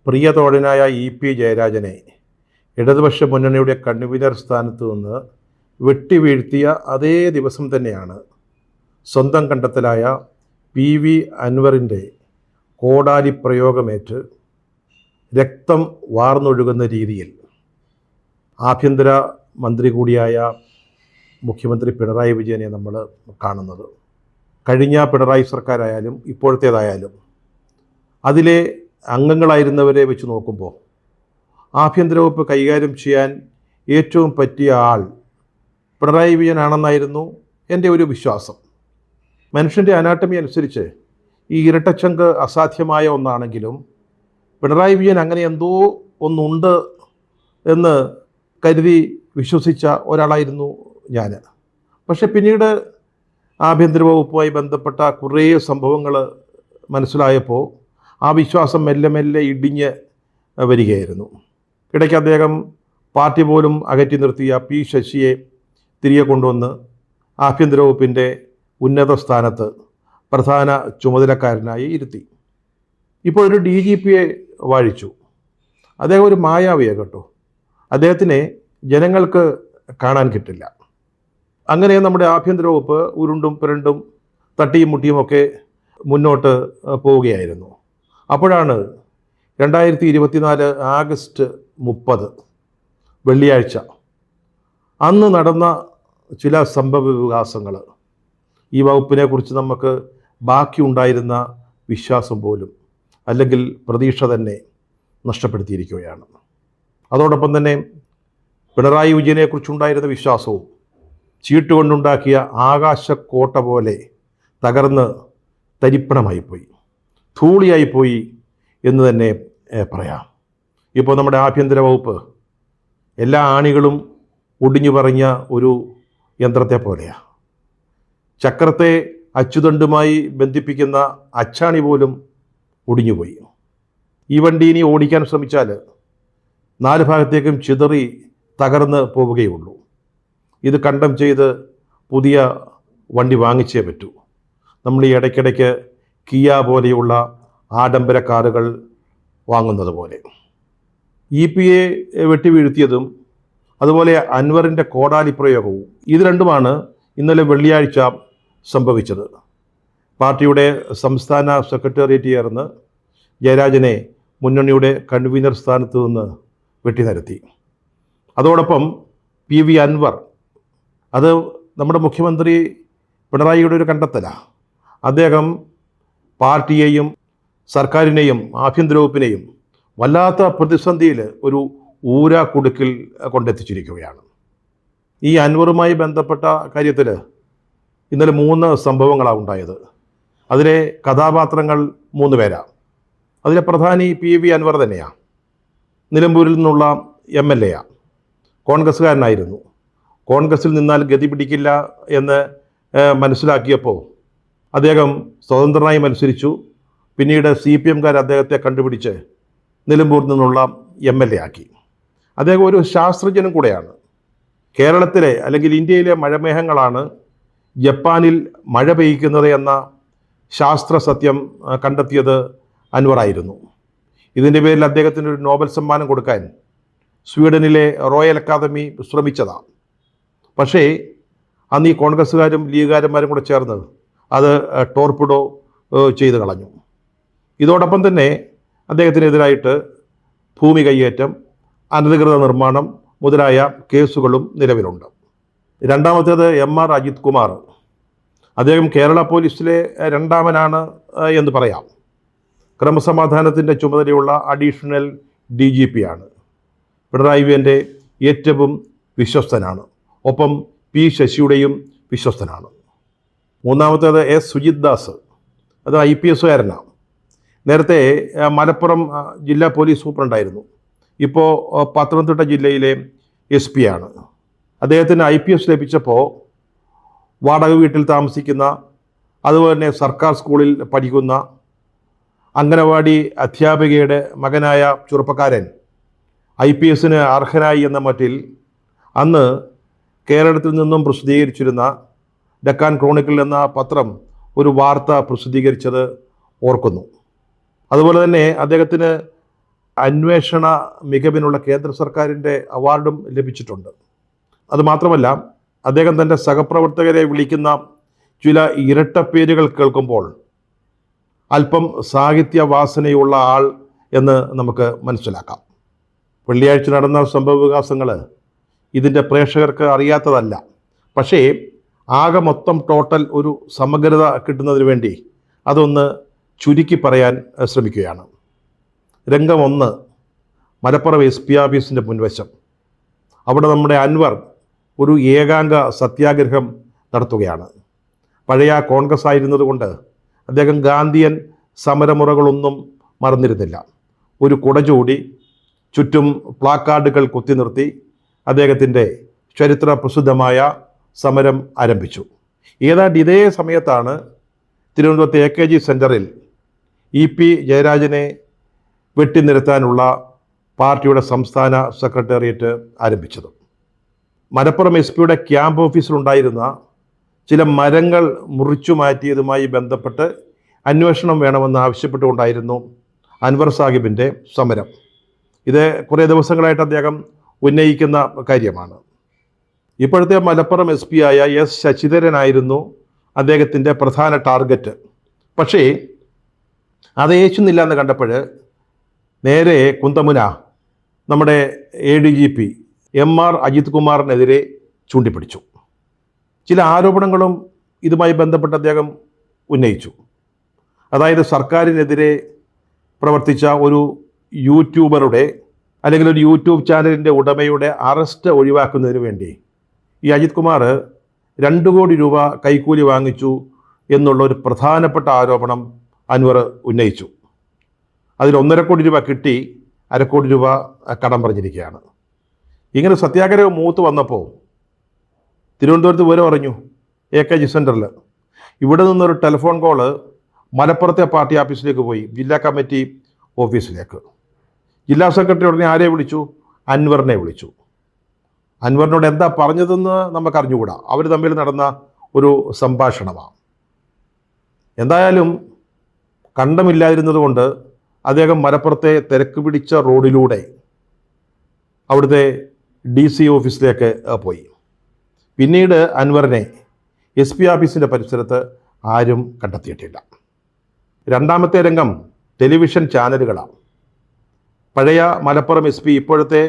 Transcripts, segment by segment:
പ്രിയതോഴനായ EP. ജയരാജനെ ഇടതുപക്ഷ മുന്നണിയുടെ convener സ്ഥാനത്ത് നിന്ന് വെട്ടിവീഴ്ത്തിയ അതേ ദിവസം തന്നെയാണ് സ്വന്തം കണ്ടെത്തലായ പി.വി. അൻവറിൻ്റെ കോടാലി പ്രയോഗമേറ്റ് രക്തം വാർന്നൊഴുകുന്ന രീതിയിൽ ആഭ്യന്തര മന്ത്രി കൂടിയായ മുഖ്യമന്ത്രി പിണറായി വിജയനെ നമ്മൾ കാണുന്നത്. കഴിഞ്ഞ പിണറായി സർക്കാരായാലും ഇപ്പോഴത്തേതായാലും അതിലെ അംഗങ്ങളായിരുന്നവരെ വെച്ച് നോക്കുമ്പോൾ ആഭ്യന്തര വകുപ്പ് കൈകാര്യം ചെയ്യാൻ ഏറ്റവും പറ്റിയ ആൾ പിണറായി വിജയനാണെന്നായിരുന്നു എൻ്റെ ഒരു വിശ്വാസം. മനുഷ്യൻ്റെ അനാട്ടമി അനുസരിച്ച് ഈ ഇരട്ടച്ചങ്ക് അസാധ്യമായ ഒന്നാണെങ്കിലും പിണറായി വിജയൻ അങ്ങനെ എന്തോ ഒന്നുണ്ട് എന്ന് കരുതി വിശ്വസിച്ച ഒരാളായിരുന്നു ഞാൻ. പക്ഷെ പിന്നീട് ആഭ്യന്തര വകുപ്പുമായി ബന്ധപ്പെട്ട കുറേ സംഭവങ്ങൾ മനസ്സിലായപ്പോൾ ആ വിശ്വാസം മെല്ലെ മെല്ലെ ഇടിഞ്ഞ് വരികയായിരുന്നു. ഇടയ്ക്ക് അദ്ദേഹം പാർട്ടി പോലും അകറ്റി നിർത്തിയ പി ശശിയെ തിരികെ കൊണ്ടുവന്ന് ആഭ്യന്തര വകുപ്പിൻ്റെ ഉന്നത സ്ഥാനത്ത് പ്രധാന ചുമതലക്കാരനായി ഇരുത്തി. ഇപ്പോൾ ഒരു DGPയെ വാഴിച്ചു. അദ്ദേഹം ഒരു മായാവിയാണ് കേട്ടോ. അദ്ദേഹത്തിനെ ജനങ്ങൾക്ക് കാണാൻ കിട്ടില്ല. അങ്ങനെ നമ്മുടെ ആഭ്യന്തര വകുപ്പ് ഉരുണ്ടും പുരണ്ടും തട്ടിയും മുട്ടിയുമൊക്കെ മുന്നോട്ട് പോവുകയായിരുന്നു. അപ്പോഴാണ് 2024 ആഗസ്റ്റ് 30 വെള്ളിയാഴ്ച അന്ന് നടന്ന ചില സംഭവ വികാസങ്ങൾ ഈ വകുപ്പിനെ കുറിച്ച് നമുക്ക് ബാക്കിയുണ്ടായിരുന്ന വിശ്വാസം പോലും അല്ലെങ്കിൽ പ്രതീക്ഷ തന്നെ നഷ്ടപ്പെടുത്തിയിരിക്കുകയാണ്. അതോടൊപ്പം തന്നെ പിണറായി വിജയനെക്കുറിച്ചുണ്ടായിരുന്ന വിശ്വാസവും ചീട്ടുകൊണ്ടുണ്ടാക്കിയ ആകാശക്കോട്ട പോലെ തകർന്ന് തരിപ്പണമായിപ്പോയി, ധൂളിയായിപ്പോയി എന്ന് തന്നെ പറയാം. ഇപ്പോൾ നമ്മുടെ ആഭ്യന്തര വകുപ്പ് എല്ലാ ആണികളും ഒടിഞ്ഞു പറഞ്ഞ ഒരു യന്ത്രത്തെ പോലെയാണ്. ചക്രത്തെ അച്ചുതണ്ടുമായി ബന്ധിപ്പിക്കുന്ന അച്ചാണി പോലും ഒടിഞ്ഞുപോയി. ഈ വണ്ടി ഇനി ഓടിക്കാൻ ശ്രമിച്ചാൽ 4 ഭാഗത്തേക്കും ചിതറി തകർന്ന് പോവുകയുള്ളൂ. ഇത് കണ്ടം ചെയ്ത് പുതിയ വണ്ടി വാങ്ങിച്ചേ പറ്റൂ. നമ്മൾ ഈ ഇടയ്ക്കിടയ്ക്ക് കിയ പോലെയുള്ള ആഡംബര കാറുകൾ വാങ്ങുന്നത് പോലെ. ഇ.പി.യെ വെട്ടിവീഴ്ത്തിയതും അതുപോലെ അൻവറിൻ്റെ കോടാലി പ്രയോഗവും ഇത് രണ്ടുമാണ് ഇന്നലെ വെള്ളിയാഴ്ച സംഭവിച്ചത്. പാർട്ടിയുടെ സംസ്ഥാന സെക്രട്ടേറിയറ്റ് ചേർന്ന് ജയരാജനെ മുന്നണിയുടെ കൺവീനർ സ്ഥാനത്ത് നിന്ന് വെട്ടിനിരത്തി. അതോടൊപ്പം പി.വി. അൻവർ, അത് നമ്മുടെ മുഖ്യമന്ത്രി പിണറായിയുടെ ഒരു കണ്ടെത്തലാണ്. അദ്ദേഹം പാർട്ടിയെയും സർക്കാരിനെയും ആഭ്യന്തര വകുപ്പിനെയും വല്ലാത്ത പ്രതിസന്ധിയിൽ ഒരു ഊരാക്കുടുക്കിൽ കൊണ്ടെത്തിച്ചിരിക്കുകയാണ്. ഈ അൻവറുമായി ബന്ധപ്പെട്ട കാര്യത്തിൽ ഇന്നലെ 3 സംഭവങ്ങളാണ് ഉണ്ടായത്. അതിലെ കഥാപാത്രങ്ങൾ 3 പേരാണ്. അതിലെ പ്രധാനി പി.വി. അൻവർ തന്നെയാണ്. നിലമ്പൂരിൽ നിന്നുള്ള MLA ആണ്. കോൺഗ്രസ്സുകാരനായിരുന്നു. കോൺഗ്രസ്സിൽ നിന്നാൽ ഗതി പിടിക്കില്ല എന്ന് മനസ്സിലാക്കിയപ്പോൾ അദ്ദേഹം സ്വതന്ത്രനായി മത്സരിച്ചു. പിന്നീട് CPM-കാർ അദ്ദേഹത്തെ കണ്ടുപിടിച്ച് നിലമ്പൂരിൽ നിന്നുള്ള MLA ആക്കി. അദ്ദേഹം ഒരു ശാസ്ത്രജ്ഞനും കൂടെയാണ്. കേരളത്തിലെ അല്ലെങ്കിൽ ഇന്ത്യയിലെ മഴമേഘങ്ങളാണ് ജപ്പാനിൽ മഴ പെയ്യ്ക്കുന്നത് എന്ന ശാസ്ത്ര സത്യം കണ്ടെത്തിയത് അൻവറായിരുന്നു. ഇതിൻ്റെ പേരിൽ അദ്ദേഹത്തിന് ഒരു നോബൽ സമ്മാനം കൊടുക്കാൻ സ്വീഡനിലെ റോയൽ അക്കാദമി ശ്രമിച്ചതാണ്. പക്ഷേ അന്ന് ഈ കോൺഗ്രസ്സുകാരും ലീഗുകാരന്മാരും കൂടെ ചേർന്ന് അത് ടോർപിഡോ ചെയ്ത് കളഞ്ഞു. ഇതോടൊപ്പം തന്നെ അദ്ദേഹത്തിനെതിരായിട്ട് ഭൂമി കയ്യേറ്റം, അനധികൃത നിർമ്മാണം മുതലായ കേസുകളും നിലവിലുണ്ട്. രണ്ടാമത്തേത് MR അജിത് കുമാർ. അദ്ദേഹം കേരള പോലീസിലെ 2ാമനാണ് എന്ന് പറയാം. ക്രമസമാധാനത്തിൻ്റെ ചുമതലയുള്ള അഡീഷണൽ DGP ആണ്. പിണറായി വിജയൻ്റെ ഏറ്റവും വിശ്വസ്തനാണ്. ഒപ്പം പി ശശിയുടെയും വിശ്വസ്തനാണ്. മൂന്നാമത്തേത് S സുജിത് ദാസ്. അത് IPS-കാരനാണ്. നേരത്തെ മലപ്പുറം ജില്ലാ പോലീസ് സൂപ്രണ്ടായിരുന്നു. ഇപ്പോൾ പത്തനംതിട്ട ജില്ലയിലെ SP ആണ്. അദ്ദേഹത്തിന് IPS ലഭിച്ചപ്പോൾ വാടക വീട്ടിൽ താമസിക്കുന്ന, അതുപോലെ തന്നെ സർക്കാർ സ്കൂളിൽ പഠിക്കുന്ന അംഗനവാടി അധ്യാപികയുടെ മകനായ ചെറുപ്പക്കാരൻ IPS-ന് അർഹനായി എന്ന മട്ടിൽ അന്ന് കേരളത്തിൽ നിന്നും പ്രസിദ്ധീകരിച്ചിരുന്ന ഡെക്കാൻ ക്രോണിക്കിൾ എന്ന പത്രം ഒരു വാർത്ത പ്രസിദ്ധീകരിച്ചത് ഓർക്കുന്നു. അതുപോലെ തന്നെ അദ്ദേഹത്തിന് അന്വേഷണ മികവിനുള്ള കേന്ദ്ര സർക്കാരിൻ്റെ അവാർഡും ലഭിച്ചിട്ടുണ്ട്. അതുമാത്രമല്ല, അദ്ദേഹം തൻ്റെ സഹപ്രവർത്തകരെ വിളിക്കുന്ന ചില ഇരട്ടപ്പേരുകൾ കേൾക്കുമ്പോൾ അല്പം സാഹിത്യ വാസനയുള്ള ആൾ എന്ന് നമുക്ക് മനസ്സിലാക്കാം. വെള്ളിയാഴ്ച നടന്ന സംഭവവികാസങ്ങൾ ഇതിൻ്റെ പ്രേക്ഷകർക്ക് അറിയാത്തതല്ല. പക്ഷേ ആകെ മൊത്തം ടോട്ടൽ ഒരു സമഗ്രത കിട്ടുന്നതിന് വേണ്ടി അതൊന്ന് ചുരുക്കി പറയാൻ ശ്രമിക്കുകയാണ്. രംഗം 1, മലപ്പുറം SP ഓഫീസിൻ്റെ മുൻവശം. അവിടെ നമ്മുടെ അൻവർ ഒരു ഏകാംഗ സത്യാഗ്രഹം നടത്തുകയാണ്. പഴയ കോൺഗ്രസ് ആയിരുന്നതുകൊണ്ട് അദ്ദേഹം ഗാന്ധിയൻ സമരമുറകളൊന്നും മറന്നിരുന്നില്ല. ഒരു കുട ചൂടി ചുറ്റും പ്ലാക്കാർഡുകൾ കുത്തി നിർത്തി അദ്ദേഹത്തിൻ്റെ ചരിത്ര പ്രസിദ്ധമായ സമരം ആരംഭിച്ചു. ഏതാണ്ട് ഇതേ സമയത്താണ് തിരുവനന്തപുരത്തെ AKG സെൻറ്ററിൽ EP ജയരാജനെ വെട്ടിനിരത്താനുള്ള പാർട്ടിയുടെ സംസ്ഥാന സെക്രട്ടേറിയറ്റ് ആരംഭിച്ചത്. മലപ്പുറം SP ക്യാമ്പ് ഓഫീസിലുണ്ടായിരുന്ന ചില മരങ്ങൾ മുറിച്ചു മാറ്റിയതുമായി ബന്ധപ്പെട്ട് അന്വേഷണം വേണമെന്ന് ആവശ്യപ്പെട്ടുകൊണ്ടായിരുന്നു അൻവർ സാഹിബിൻ്റെ സമരം. ഇത് കുറേ ദിവസങ്ങളായിട്ട് അദ്ദേഹം ഉന്നയിക്കുന്ന കാര്യമാണ്. ഇപ്പോഴത്തെ മലപ്പുറം SP ആയ S ശശിധരനായിരുന്നു അദ്ദേഹത്തിൻ്റെ പ്രധാന ടാർഗറ്റ്. പക്ഷേ അത് ഏച്ചുന്നില്ല എന്ന് കണ്ടപ്പോൾ നേരെ കുന്തമുന നമ്മുടെ ADGP MR അജിത് കുമാറിനെതിരെ ചൂണ്ടിപ്പിടിച്ചു. ചില ആരോപണങ്ങളും ഇതുമായി ബന്ധപ്പെട്ട് അദ്ദേഹം ഉന്നയിച്ചു. അതായത് സർക്കാരിനെതിരെ പ്രവർത്തിച്ച ഒരു യൂട്യൂബറുടെ അല്ലെങ്കിൽ ഒരു യൂട്യൂബ് ചാനലിൻ്റെ ഉടമയുടെ അറസ്റ്റ് ഒഴിവാക്കുന്നതിന് വേണ്ടി ഈ അജിത് കുമാർ 2 കോടി രൂപ കൈക്കൂലി വാങ്ങിച്ചു എന്നുള്ള ഒരു പ്രധാനപ്പെട്ട ആരോപണം അൻവർ ഉന്നയിച്ചു. അതിൽ 1.5 കോടി രൂപ കിട്ടി, 1/2 കോടി രൂപ കടം പറഞ്ഞിരിക്കുകയാണ്. ഇങ്ങനെ സത്യാഗ്രഹം മൂത്ത് വന്നപ്പോൾ തിരുവനന്തപുരത്ത് വിവരം അറിഞ്ഞു. AKG സെൻറ്ററിൽ ഇവിടെ നിന്നൊരു ടെലിഫോൺ കോള് മലപ്പുറത്തെ പാർട്ടി ഓഫീസിലേക്ക് പോയി, ജില്ലാ കമ്മിറ്റി ഓഫീസിലേക്ക്. ജില്ലാ സെക്രട്ടറി ഉടനെ ആരെ വിളിച്ചു? അൻവറിനെ വിളിച്ചു. അൻവറിനോട് എന്താ പറഞ്ഞതെന്ന് നമുക്ക് അറിഞ്ഞുകൂടാ. അവർ തമ്മിൽ നടന്ന ഒരു സംഭാഷണമാണ്. എന്തായാലും കണ്ടമില്ലാതിരുന്നത് കൊണ്ട് അദ്ദേഹം മലപ്പുറത്തെ തിരക്ക് പിടിച്ച റോഡിലൂടെ അവിടുത്തെ DC ഓഫീസിലേക്ക് പോയി. പിന്നീട് അൻവറിനെ SP ഓഫീസിൻ്റെ പരിസരത്ത് ആരും കണ്ടെത്തിയിട്ടില്ല. രണ്ടാമത്തെ രംഗം ടെലിവിഷൻ ചാനലുകളാണ്. പഴയ മലപ്പുറം SP, ഇപ്പോഴത്തെ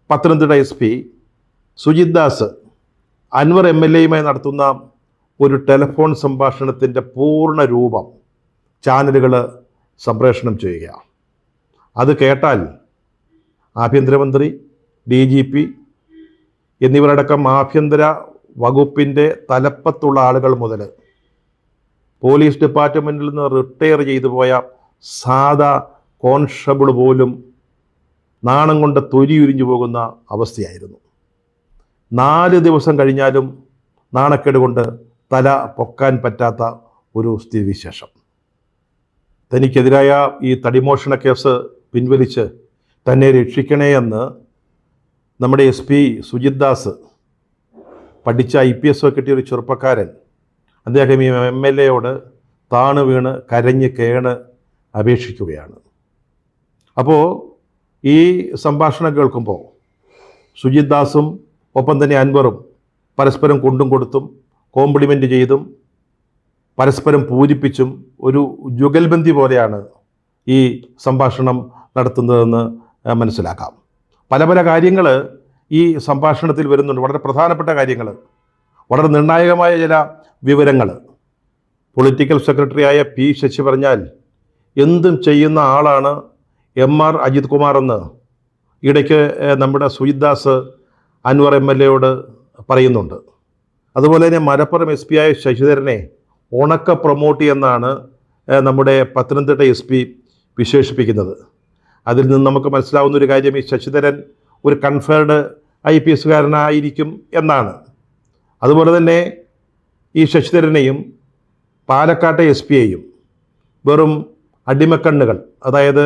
പത്തനംതിട്ട SP സുജിത് ദാസ് അൻവർ MLAയുമായി നടത്തുന്ന ഒരു ടെലിഫോൺ സംഭാഷണത്തിൻ്റെ പൂർണ്ണ രൂപം ചാനലുകൾ സംപ്രേഷണം ചെയ്യുക. അത് കേട്ടാൽ ആഭ്യന്തരമന്ത്രി, DGP എന്നിവരടക്കം ആഭ്യന്തര വകുപ്പിൻ്റെ തലപ്പത്തുള്ള ആളുകൾ മുതൽ പോലീസ് ഡിപ്പാർട്ട്മെൻറ്റിൽ നിന്ന് റിട്ടയർ ചെയ്തു പോയ സാധാ കോൺസ്റ്റബിൾ പോലും നാണം കൊണ്ട് തൊലിയുരിഞ്ഞു പോകുന്ന അവസ്ഥയായിരുന്നു. 4 ദിവസം കഴിഞ്ഞാലും നാണക്കേട് കൊണ്ട് തല പൊക്കാൻ പറ്റാത്ത ഒരു സ്ഥിതിവിശേഷം. തനിക്കെതിരായ ഈ തടിമോഷണ കേസ് പിൻവലിച്ച് തന്നെ രക്ഷിക്കണേ എന്ന് നമ്മുടെ SP സുജിത് ദാസ്, പഠിച്ച IPS കിട്ടിയ ഒരു ചെറുപ്പക്കാരൻ, അദ്ദേഹം ഈ MLAയോട് താണു വീണ് കരഞ്ഞ് കേണ് അപേക്ഷിക്കുകയാണ്. അപ്പോൾ ഈ സംഭാഷണം കേൾക്കുമ്പോൾ സുജിത് ദാസും ഒപ്പം തന്നെ അൻവറും പരസ്പരം കൊണ്ടും കൊടുത്തും കോംപ്ലിമെൻ്റ് ചെയ്തും പരസ്പരം പൂരിപ്പിച്ചും ഒരു ജുഗൽബന്ദി പോലെയാണ് ഈ സംഭാഷണം നടത്തുന്നതെന്ന് മനസ്സിലാക്കാം. പല പല കാര്യങ്ങൾ ഈ സംഭാഷണത്തിൽ വരുന്നുണ്ട്. വളരെ പ്രധാനപ്പെട്ട കാര്യങ്ങൾ, വളരെ നിർണായകമായ ചില വിവരങ്ങൾ. പൊളിറ്റിക്കൽ സെക്രട്ടറിയായ P ശശി പറഞ്ഞാൽ എന്തും ചെയ്യുന്ന ആളാണ് MR അജിത് കുമാർ എന്ന് ഇടയ്ക്ക് നമ്മുടെ സുജിത് ദാസ് അൻവർ MLAയോട് പറയുന്നുണ്ട്. അതുപോലെ തന്നെ മലപ്പുറം SP ആയ ശശിധരനെ ഉണക്ക പ്രൊമോട്ട് എന്നാണ് നമ്മുടെ പത്തനംതിട്ട SP വിശേഷിപ്പിക്കുന്നത്. അതിൽ നിന്ന് നമുക്ക് മനസ്സിലാവുന്ന ഒരു കാര്യം, ഈ ശശിധരൻ ഒരു കൺഫേർഡ് IPSകാരനായിരിക്കും എന്നാണ്. അതുപോലെ തന്നെ ഈ ശശിധരനെയും പാലക്കാട്ടെ SP വെറും അടിമക്കണ്ണുകൾ, അതായത്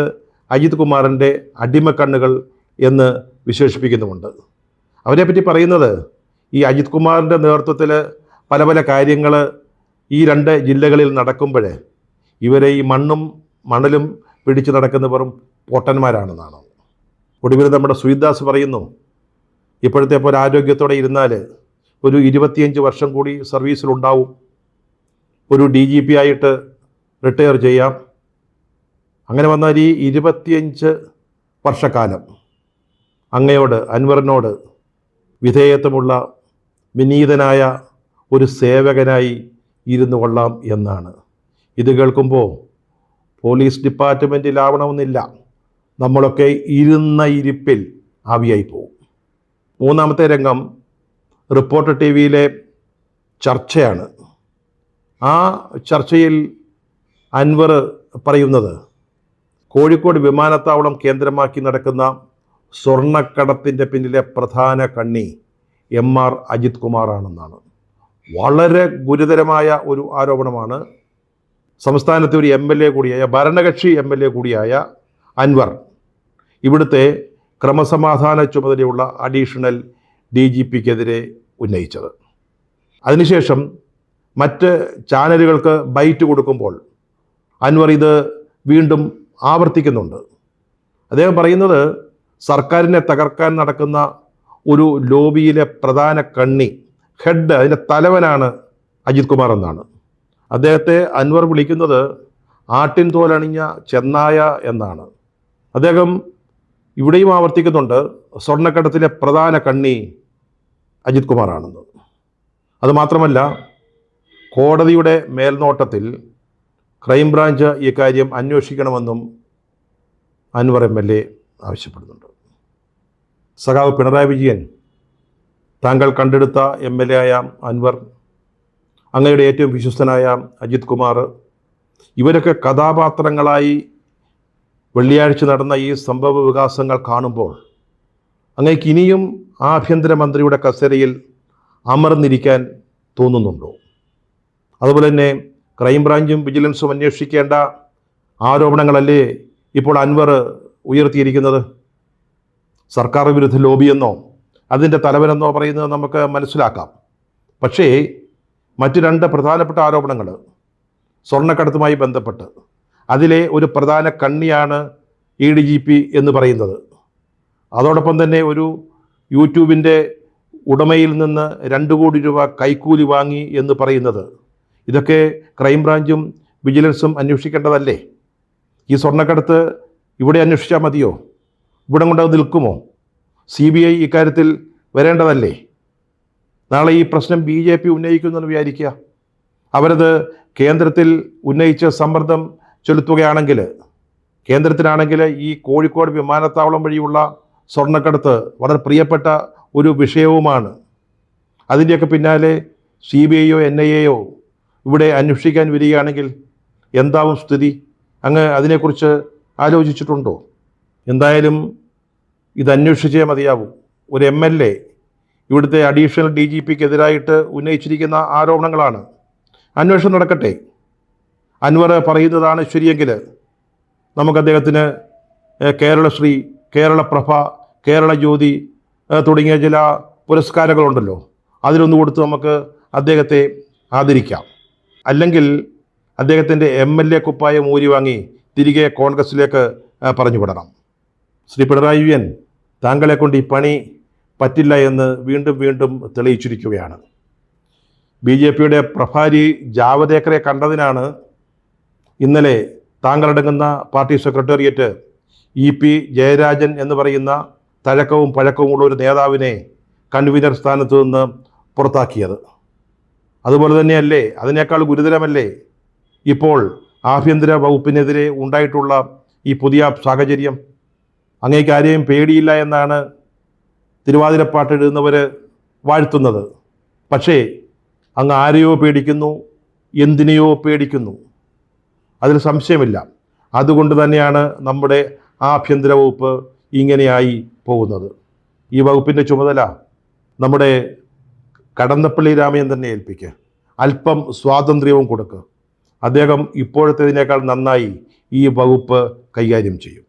അജിത് കുമാറിൻ്റെ അടിമക്കണ്ണുകൾ എന്ന് വിശേഷിപ്പിക്കുന്നുമുണ്ട്. അവരെപ്പറ്റി പറയുന്നത്, ഈ അജിത് കുമാറിൻ്റെ നേതൃത്വത്തിൽ പല പല കാര്യങ്ങൾ ഈ 2 ജില്ലകളിൽ നടക്കുമ്പോൾ ഇവരെ ഈ മണ്ണും മണലും പിടിച്ചു നടക്കുന്ന വെറും പൊട്ടന്മാരാണെന്നാണ്. ഒടുവിൽ നമ്മുടെ സുയിദാസ് പറയുന്നു, ഇപ്പോഴത്തെ പോലെ ആരോഗ്യത്തോടെ ഇരുന്നാൽ ഒരു 25 വർഷം കൂടി സർവീസിലുണ്ടാവും, ഒരു DGP ആയിട്ട് റിട്ടയർ ചെയ്യാം. അങ്ങനെ വന്നാൽ ഈ 25 വർഷക്കാലം അങ്ങയോട്, അൻവറിനോട് വിധേയത്വമുള്ള വിനീതനായ ഒരു സേവകനായി ഇരുന്നു കൊള്ളാം എന്നാണ്. ഇത് കേൾക്കുമ്പോൾ പോലീസ് ഡിപ്പാർട്ട്മെൻറ്റിലാവണമെന്നില്ല, നമ്മളൊക്കെ ഇരുന്ന ഇരിപ്പിൽ ആവിയായി പോകും. മൂന്നാമത്തെ രംഗം റിപ്പോർട്ടർ TV-യിലെ ചർച്ചയാണ്. ആ ചർച്ചയിൽ അൻവർ പറയുന്നത് കോഴിക്കോട് വിമാനത്താവളം കേന്ദ്രമാക്കി നടക്കുന്ന സ്വർണ്ണക്കടത്തിൻ്റെ പിന്നിലെ പ്രധാന കണ്ണി MR അജിത് കുമാറാണെന്നാണ്. വളരെ ഗുരുതരമായ ഒരു ആരോപണമാണ്. സംസ്ഥാനത്തെ ഒരു MLA കൂടിയായ, ഭരണകക്ഷി MLA കൂടിയായ അൻവർ ഇവിടുത്തെ ക്രമസമാധാന ചുമതലയുള്ള അഡീഷണൽ DGP-ക്കെതിരെ ഉന്നയിച്ചത്. അതിനുശേഷം മറ്റ് ചാനലുകൾക്ക് ബൈറ്റ് കൊടുക്കുമ്പോൾ അൻവർ ഇത് വീണ്ടും ആവർത്തിക്കുന്നുണ്ട്. അദ്ദേഹം പറയുന്നത് സർക്കാരിനെ തകർക്കാൻ നടക്കുന്ന ഒരു ലോബിയിലെ പ്രധാന കണ്ണി, ഹെഡ്, അതിൻ്റെ തലവനാണ് അജിത് കുമാർ എന്നാണ്. അദ്ദേഹത്തെ അൻവർ വിളിക്കുന്നത് ആട്ടിൻ തോലണിഞ്ഞ ചെന്നായ എന്നാണ്. അദ്ദേഹം ഇവിടെയും ആവർത്തിക്കുന്നുണ്ട് സ്വർണ്ണക്കടത്തിലെ പ്രധാന കണ്ണി അജിത് കുമാറാണെന്ന്. അതുമാത്രമല്ല, കോടതിയുടെ മേൽനോട്ടത്തിൽ ക്രൈംബ്രാഞ്ച് ഈ കാര്യം അന്വേഷിക്കണമെന്നും അൻവർ MLA ആവശ്യപ്പെടുന്നുണ്ട്. സഖാവ് പിണറായി വിജയൻ, താങ്കൾ കണ്ടെടുത്ത MLA ആയ അൻവർ, അങ്ങയുടെ ഏറ്റവും വിശ്വസ്തനായ അജിത് കുമാർ, ഇവരൊക്കെ കഥാപാത്രങ്ങളായി വെള്ളിയാഴ്ച നടന്ന ഈ സംഭവ വികാസങ്ങൾ കാണുമ്പോൾ അങ്ങേക്ക് ഇനിയും ആഭ്യന്തരമന്ത്രിയുടെ കസേരയിൽ അമർന്നിരിക്കാൻ തോന്നുന്നുണ്ടോ? അതുപോലെ തന്നെ ക്രൈംബ്രാഞ്ചും വിജിലൻസും അന്വേഷിക്കേണ്ട ആരോപണങ്ങളല്ലേ ഇപ്പോൾ അൻവർ ഉയർത്തിയിരിക്കുന്നത്? സർക്കാർ വിരുദ്ധ ലോബിയെന്നോ അതിൻ്റെ തലവനെന്നോ പറയുന്നത് നമുക്ക് മനസ്സിലാക്കാം. പക്ഷേ മറ്റ് 2 പ്രധാനപ്പെട്ട ആരോപണങ്ങൾ സ്വർണ്ണക്കടത്തുമായി ബന്ധപ്പെട്ട്, അതിലെ ഒരു പ്രധാന കണ്ണിയാണ് DGP എന്ന് പറയുന്നത്. അതോടൊപ്പം തന്നെ ഒരു യൂട്യൂബിൻ്റെ ഉടമയിൽ നിന്ന് 2 കോടി രൂപ കൈക്കൂലി വാങ്ങി എന്ന് പറയുന്നത്, ഇതൊക്കെ ക്രൈംബ്രാഞ്ചും വിജിലൻസും അന്വേഷിക്കേണ്ടതല്ലേ? ഈ സ്വർണ്ണക്കടത്ത് ഇവിടെ അന്വേഷിച്ചാൽ മതിയോ? ഇവിടെ കൊണ്ടത് നിൽക്കുമോ? CBI ഇക്കാര്യത്തിൽ വരേണ്ടതല്ലേ? നാളെ ഈ പ്രശ്നം BJP ഉന്നയിക്കുമെന്ന് വിചാരിക്കുക. അവരത് കേന്ദ്രത്തിൽ ഉന്നയിച്ച് സമ്മർദ്ദം ചെലുത്തുകയാണെങ്കിൽ, കേന്ദ്രത്തിനാണെങ്കിൽ ഈ കോഴിക്കോട് വിമാനത്താവളം വഴിയുള്ള സ്വർണ്ണക്കടത്ത് വളരെ പ്രിയപ്പെട്ട ഒരു വിഷയവുമാണ്. അതിൻ്റെയൊക്കെ പിന്നാലെ CBI-യോ NIA-യോ ഇവിടെ അന്വേഷിക്കാൻ വരികയാണെങ്കിൽ എന്താവും സ്ഥിതി? അങ്ങ് അതിനെക്കുറിച്ച് ആലോചിച്ചിട്ടുണ്ടോ? എന്തായാലും ഇത് അന്വേഷിച്ചേ മതിയാവും. ഒരു MLA ഇവിടുത്തെ അഡീഷണൽ DGP-ക്കെതിരായിട്ട് ഉന്നയിച്ചിരിക്കുന്ന ആരോപണങ്ങളാണ്. അന്വേഷണം നടക്കട്ടെ. അൻവർ പറയുന്നതാണ് ശരിയെങ്കിൽ നമുക്ക് അദ്ദേഹത്തിന് കേരളശ്രീ, കേരളപ്രഭ, കേരള ജ്യോതി തുടങ്ങിയ ചില പുരസ്കാരങ്ങളുണ്ടല്ലോ, അതിലൊന്ന് കൊടുത്ത് നമുക്ക് അദ്ദേഹത്തെ ആദരിക്കാം. അല്ലെങ്കിൽ അദ്ദേഹത്തിൻ്റെ MLA കുപ്പായം ഊരി വാങ്ങി തിരികെ കോൺഗ്രസിലേക്ക് പറഞ്ഞു വിടണം. ശ്രീ പിണറായി വിജയൻ, താങ്കളെ കൊണ്ട് ഈ പണി പറ്റില്ല എന്ന് വീണ്ടും വീണ്ടും തെളിയിച്ചിരിക്കുകയാണ്. BJP-യുടെ പ്രഭാരി ജാവദേക്കറെ കണ്ടതിനാണ് ഇന്നലെ താങ്കളടങ്ങുന്ന പാർട്ടി സെക്രട്ടേറിയറ്റ് EP ജയരാജൻ എന്ന് പറയുന്ന തഴക്കവും പഴക്കവുമുള്ള ഒരു നേതാവിനെ കൺവീനർ സ്ഥാനത്ത് നിന്ന് പുറത്താക്കിയത്. അതുപോലെ തന്നെയല്ലേ, അതിനേക്കാൾ ഗുരുതരമല്ലേ ഇപ്പോൾ ആഭ്യന്തര വകുപ്പിനെതിരെ ഉണ്ടായിട്ടുള്ള ഈ പുതിയ സാഹചര്യം? അങ്ങേക്ക് ആരെയും പേടിയില്ല എന്നാണ് തിരുവാതിരപ്പാട്ടെഴുതുന്നവർ വാഴ്ത്തുന്നത്. പക്ഷേ അങ്ങ് ആരെയോ പേടിക്കുന്നു, എന്തിനെയോ പേടിക്കുന്നു, അതിൽ സംശയമില്ല. അതുകൊണ്ട് തന്നെയാണ് നമ്മുടെ ആഭ്യന്തര വകുപ്പ് ഇങ്ങനെയായി പോകുന്നത്. ഈ വകുപ്പിൻ്റെ ചുമതല നമ്മുടെ കടന്നപ്പള്ളി രാമചന്ദ്രനെ ഏൽപ്പിക്കുക. അല്പം സ്വാതന്ത്ര്യവും കൊടുക്കുക. അദ്ദേഹം ഇപ്പോഴത്തേതിനേക്കാൾ നന്നായി ഈ വകുപ്പ് കൈകാര്യം ചെയ്യും.